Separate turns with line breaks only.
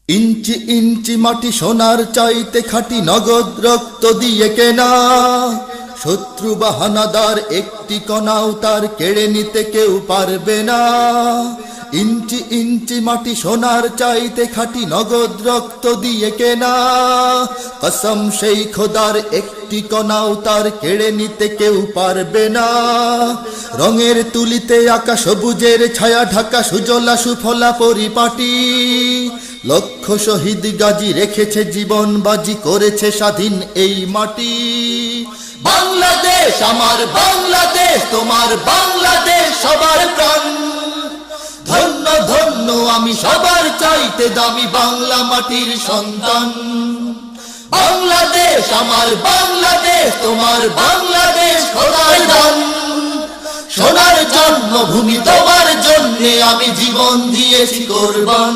ইঞ্চি ইঞ্চি মাটি সোনার চাইতে খাঁটি নগদ রক্ত দিয়ে কেনা, শত্রু বা হানাদার একটি কণাও তার কেড়ে নিতে কেউ পারবে না। ইঞ্চি ইঞ্চি মাটি সোনার চাইতে খাঁটি নগদ রক্ত দিয়ে কেনা, কসম সেই খোদার একটি কণাও তার কেড়ে নিতে কেউ পারবে না। রঙের তুলিতে আঁকা সবুজের ছায়া ঢাকা সুজলা সুফলা পরিপাটি, লক্ষ শহীদ গাজী রেখেছে জীবন বাজি, করেছে স্বাধীন এই মাটি। বাংলাদেশ আমার বাংলাদেশ, তোমার বাংলাদেশ সবার প্রাণ। ধন্য ধন্য আমি সবার চাইতে দামি বাংলা মাটির সন্তান। বাংলাদেশ আমার বাংলাদেশ, তোমার বাংলাদেশ খোদার দান। সোনার জন্মভূমি তোমার জন্যে আমি জীবন দিয়েছি কোরবান।